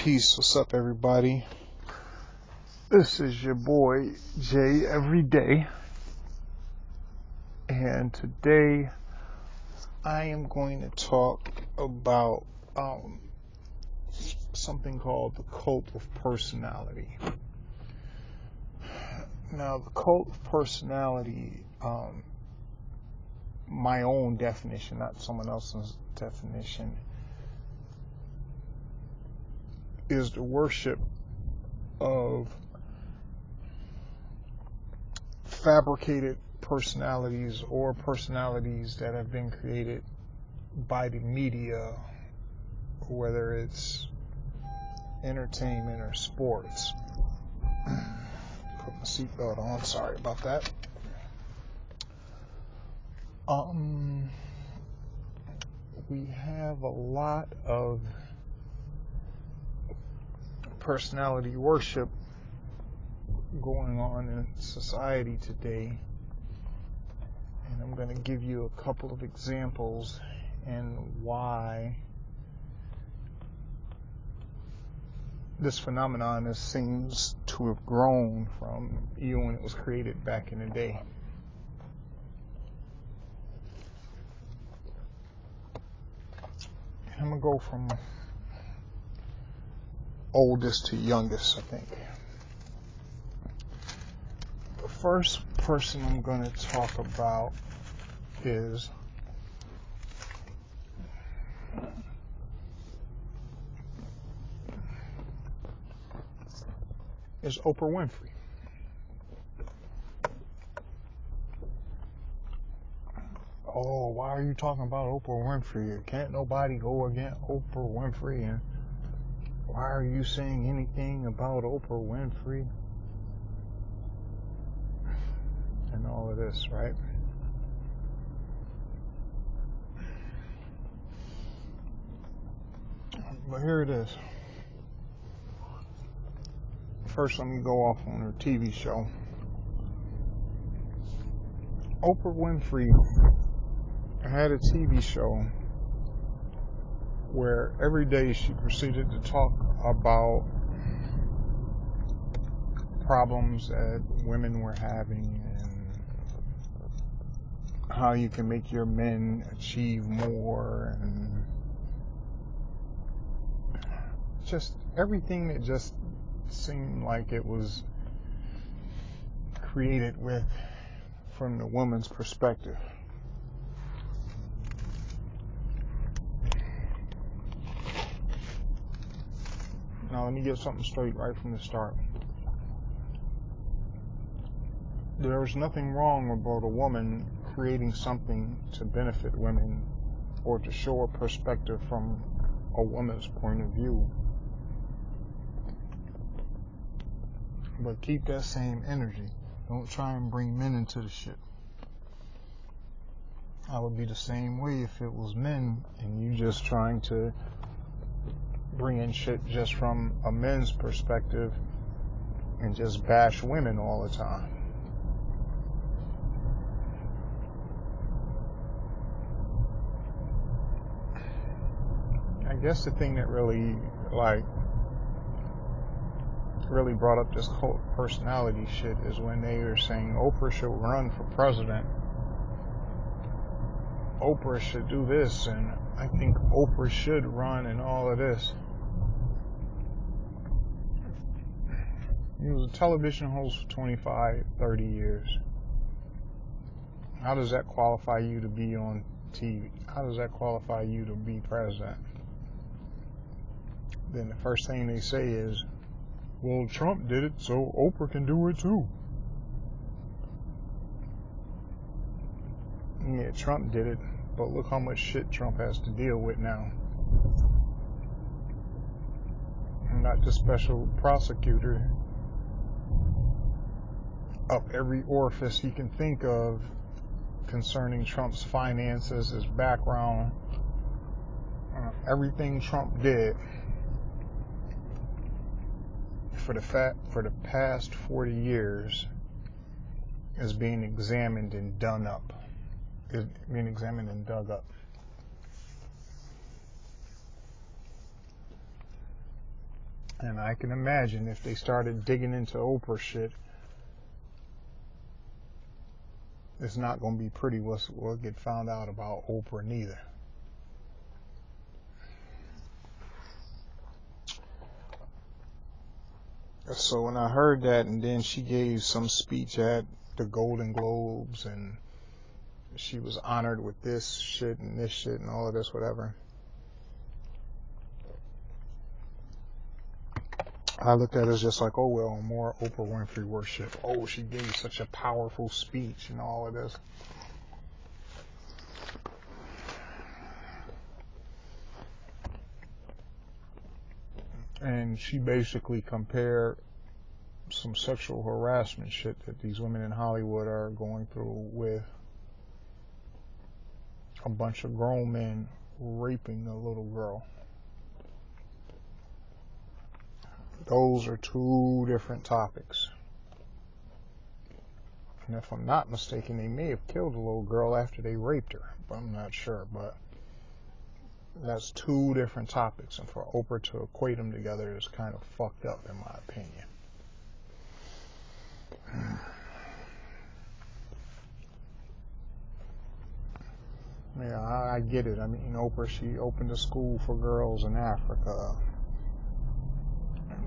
Peace. What's up, everybody? This is your boy Jay Everyday, and today I am going to talk about something called the cult of personality. Now, the cult of personality, my own definition, not someone else's definition, is the worship of fabricated personalities or personalities that have been created by the media, whether it's entertainment or sports. Put my seatbelt on, sorry about that. We have a lot of personality worship going on in society today, and I'm going to give you a couple of examples and why this phenomenon seems to have grown from even when it was created back in the day. I'm going to go from oldest to youngest, I think. The first person I'm going to talk about is Oprah Winfrey. Oh, why are you talking about Oprah Winfrey? Can't nobody go against Oprah Winfrey? And why are you saying anything about Oprah Winfrey? And all of this, right? But here it is. First, let me go off on her TV show. Oprah Winfrey had a TV show where every day she proceeded to talk about problems that women were having and how you can make your men achieve more, and just everything that just seemed like it was created with from the woman's perspective. Now let me get something straight right from the start. There was nothing wrong about a woman creating something to benefit women or to show a perspective from a woman's point of view. But keep that same energy. Don't try and bring men into the shit. I would be the same way if it was men and you just trying to bring in shit just from a men's perspective and just bash women all the time. I guess the thing that really brought up this cult personality shit is when they were saying Oprah should run for president. Oprah should do this, and I think Oprah should run, and all of this. He was a television host for 25, 30 years. How does that qualify you to be on TV? How does that qualify you to be president? Then the first thing they say is, well, Trump did it, so Oprah can do it too. Yeah, Trump did it, but look how much shit Trump has to deal with now. I'm not the special prosecutor. Up every orifice he can think of concerning Trump's finances, his background, everything Trump did for the past 40 years is being examined and dug up. And I can imagine if they started digging into Oprah shit, it's not going to be pretty what will get found out about Oprah neither. So when I heard that, and then she gave some speech at the Golden Globes, and she was honored with this shit and all of this, whatever. I looked at it as just like, oh well, more Oprah Winfrey worship. Oh, she gave such a powerful speech and all of this. And she basically compared some sexual harassment shit that these women in Hollywood are going through with a bunch of grown men raping a little girl. Those are two different topics. And if I'm not mistaken, they may have killed a little girl after they raped her, but I'm not sure. But that's two different topics, and for Oprah to equate them together is kind of fucked up, in my opinion. Yeah, I get it. I mean, Oprah, she opened a school for girls in Africa.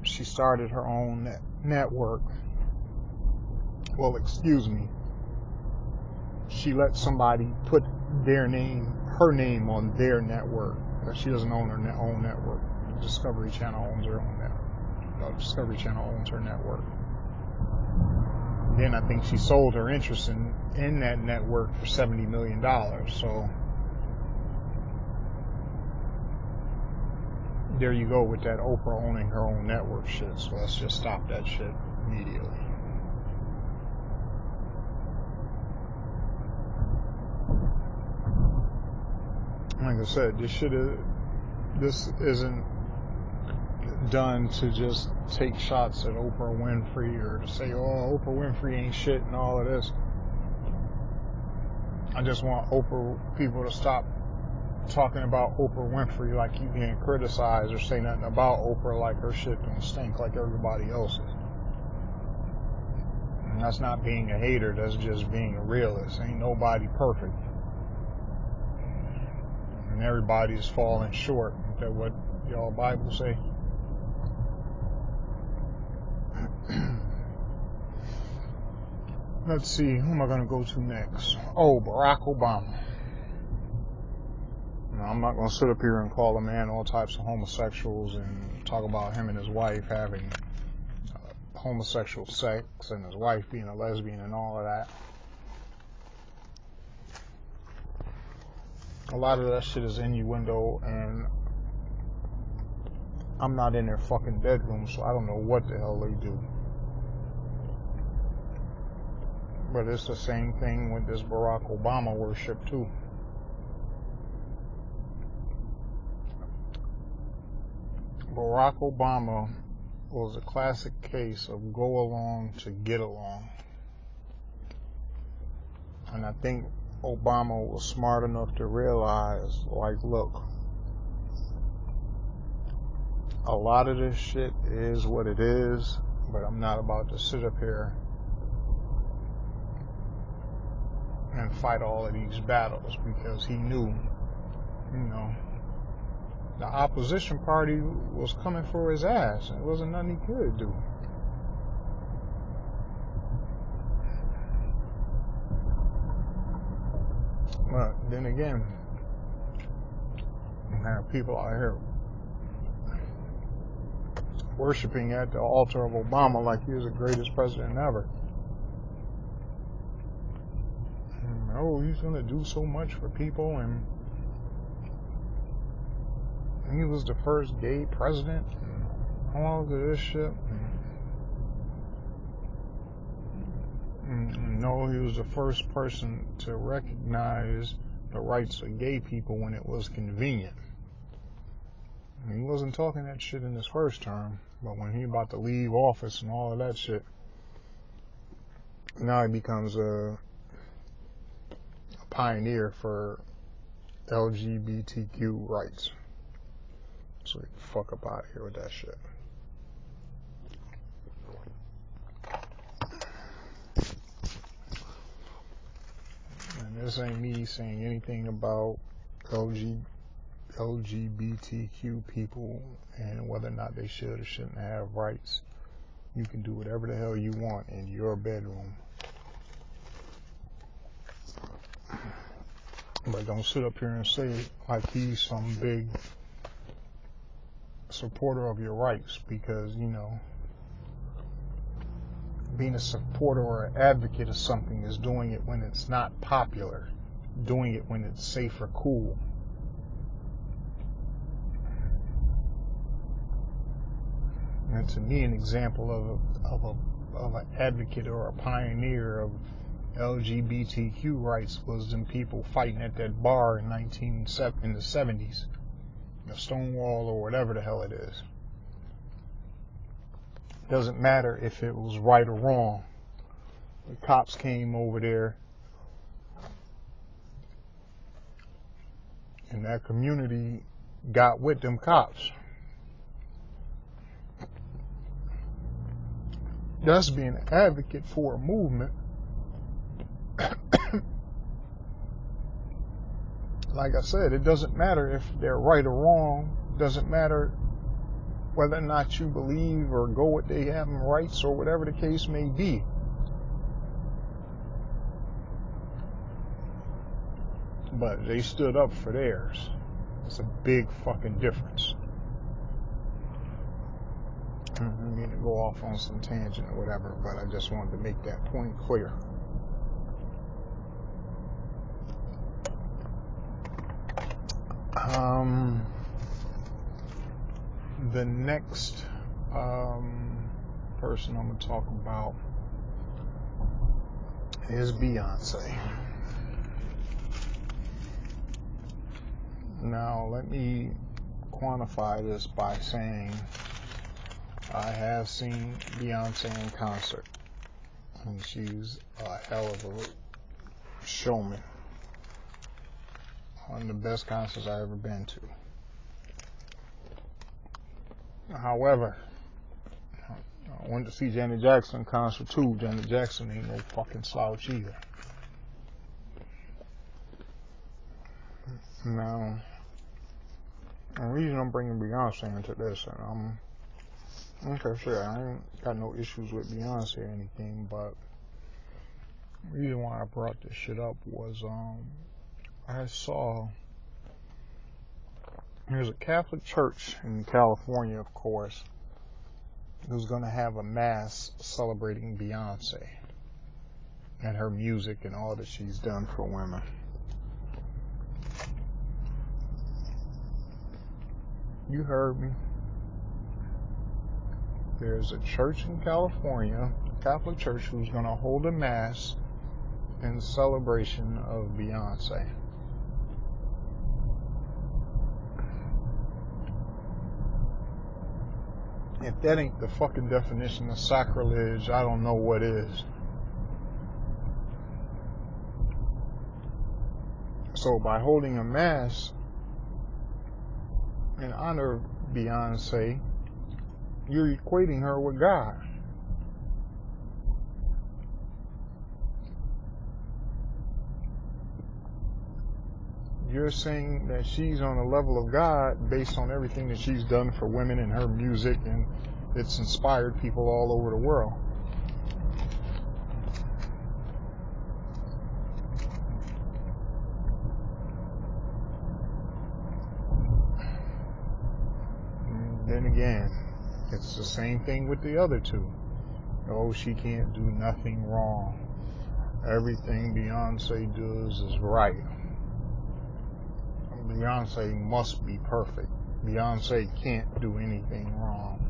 She started her own network. Well, excuse me. She let somebody put her name on their network. She doesn't own her own network. Discovery Channel owns her own network. Discovery Channel owns her network. Then I think she sold her interest in that network for $70 million. So there you go with that Oprah owning her own network shit. So let's just stop that shit immediately. Like I said, this isn't done to just take shots at Oprah Winfrey or to say, oh, Oprah Winfrey ain't shit and all of this. I just want Oprah people to stop talking about Oprah Winfrey like you can't criticize or say nothing about Oprah like her shit don't stink like everybody else's. And that's not being a hater, that's just being a realist. Ain't nobody perfect. And everybody's falling short. Is that what y'all Bible say? Let's see, who am I going to go to next? Oh, Barack Obama. Now, I'm not going to sit up here and call a man all types of homosexuals and talk about him and his wife having homosexual sex and his wife being a lesbian and all of that. A lot of that shit is innuendo, and I'm not in their fucking bedroom, so I don't know what the hell they do. But it's the same thing with this Barack Obama worship too. Barack Obama was a classic case of go along to get along. And I think Obama was smart enough to realize, like, look, a lot of this shit is what it is, but I'm not about to sit up here and fight all of these battles, because he knew, the opposition party was coming for his ass, and it wasn't nothing he could do. But then again, you have people out here worshiping at the altar of Obama like he was the greatest president ever. Oh, he's going to do so much for people, and he was the first gay president, and all of this shit. No, he was the first person to recognize the rights of gay people when it was convenient. He wasn't talking that shit in his first term, but when he about to leave office and all of that shit, now he becomes a pioneer for LGBTQ rights. So fuck up out of here with that shit. this ain't me saying anything about LGBTQ people and whether or not they should or shouldn't have rights. You can do whatever the hell you want in your bedroom. But don't sit up here and say like he's some big supporter of your rights, because, you know, being a supporter or an advocate of something is doing it when it's not popular, doing it when it's safe or cool. And to me, an example of an advocate or a pioneer of LGBTQ rights was them people fighting at that bar in the 70s, Stonewall or whatever the hell it is. Doesn't matter if it was right or wrong. The cops came over there, and that community got with them cops. That's being an advocate for a movement. Like I said, it doesn't matter if they're right or wrong. It doesn't matter whether or not you believe or go with they have rights or whatever the case may be. But they stood up for theirs. It's a big fucking difference. I didn't mean to go off on some tangent or whatever, but I just wanted to make that point clear. The next person I'm going to talk about is Beyonce. Now, let me quantify this by saying I have seen Beyonce in concert, and she's a hell of a showman. One of the best concerts I've ever been to. However, I went to see Janet Jackson concert too. Janet Jackson ain't no fucking slouch either. Now, the reason I'm bringing Beyonce into this, and okay, sure, I ain't got no issues with Beyonce or anything, but the reason why I brought this shit up was, I saw there's a Catholic church in California, of course, who's going to have a mass celebrating Beyonce and her music and all that she's done for women. You heard me. There's a church in California, a Catholic church, who's going to hold a mass in celebration of Beyonce. If that ain't the fucking definition of sacrilege, I don't know what is. So by holding a mass in honor of Beyonce, you're equating her with God. You're saying that she's on a level of God based on everything that she's done for women and her music, and it's inspired people all over the world. And then again, it's the same thing with the other two. Oh, she can't do nothing wrong. Everything Beyonce does is right. Beyonce must be perfect. Beyonce can't do anything wrong.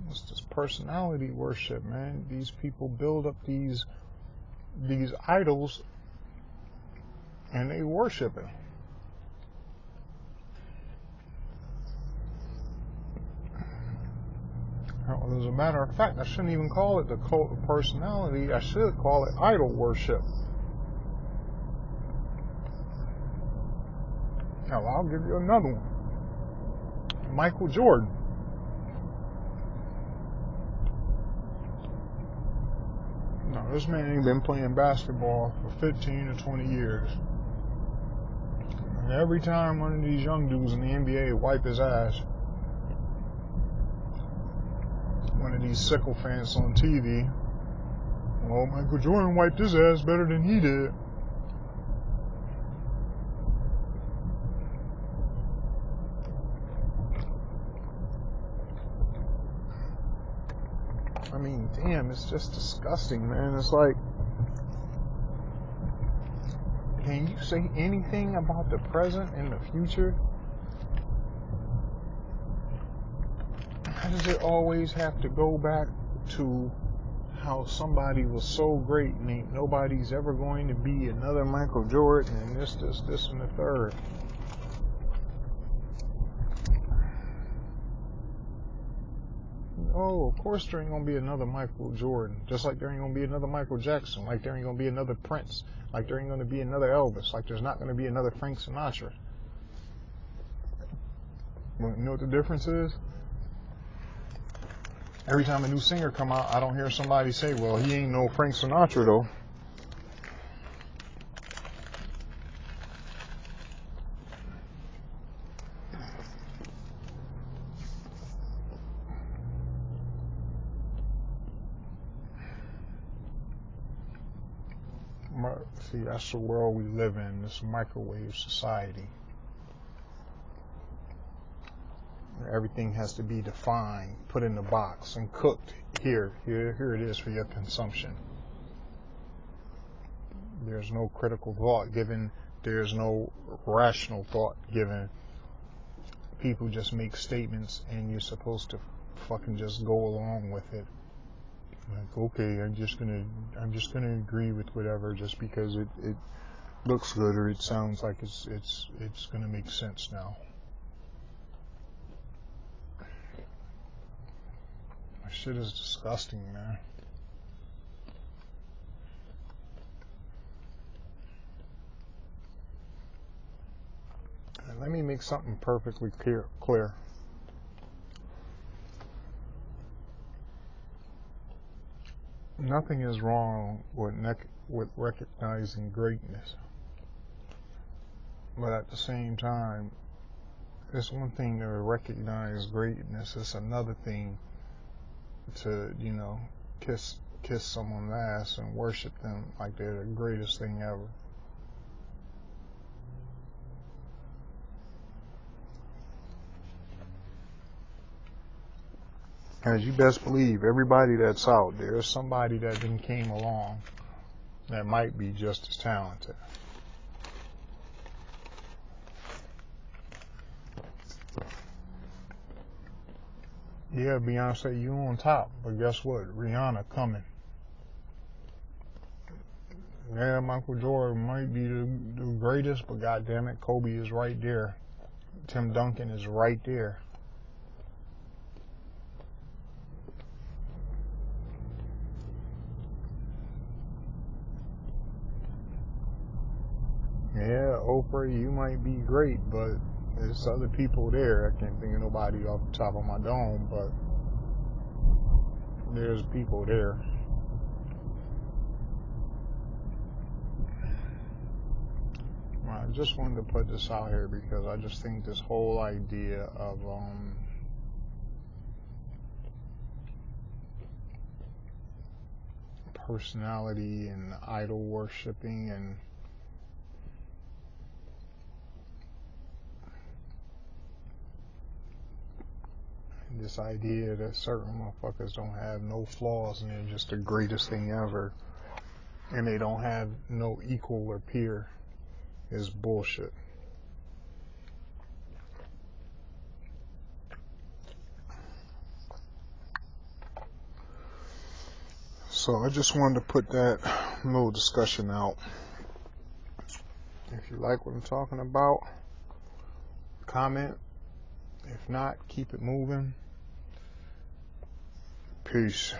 It's this personality worship, man. These people build up these idols and they worship it. As a matter of fact, I shouldn't even call it the cult of personality. I should call it idol worship. Now, I'll give you another one. Michael Jordan. This man ain't been playing basketball for 15 to 20 years. And every time one of these young dudes in the NBA wipe his ass, one of these sycophants on TV, well, Michael Jordan wiped his ass better than he did. I mean, damn, it's just disgusting, man. It's like, can you say anything about the present and the future? How does it always have to go back to how somebody was so great and ain't nobody's ever going to be another Michael Jordan and this, and the third? Oh, of course there ain't gonna be another Michael Jordan. Just like there ain't gonna be another Michael Jackson. Like there ain't gonna be another Prince. Like there ain't gonna be another Elvis. Like there's not gonna be another Frank Sinatra. Well, you know what the difference is? Every time a new singer come out, I don't hear somebody say, well, he ain't no Frank Sinatra though. See, that's the world we live in, this microwave society. Everything has to be defined, put in the box, and cooked. Here it is for your consumption. There's no critical thought given. There's no rational thought given. People just make statements, and you're supposed to fucking just go along with it. Like, okay, I'm just gonna agree with whatever just because it looks good or it sounds like it's gonna make sense now. That shit is disgusting, man. And let me make something perfectly clear. Nothing is wrong with recognizing greatness. But at the same time, it's one thing to recognize greatness. It's another thing to, kiss someone's ass and worship them like they're the greatest thing ever. As you best believe, everybody that's out there is somebody that then came along that might be just as talented. Yeah, Beyonce, you on top, but guess what? Rihanna coming. Yeah, Michael Jordan might be the greatest, but goddammit, Kobe is right there. Tim Duncan is right there. Yeah, Oprah, you might be great, but there's other people there. I can't think of nobody off the top of my dome, but there's people there. I just wanted to put this out here because I just think this whole idea of personality and idol worshiping and this idea that certain motherfuckers don't have no flaws and they're just the greatest thing ever and they don't have no equal or peer is bullshit. So I just wanted to put that little discussion out. If you like what I'm talking about, comment. If not, keep it moving. Peace.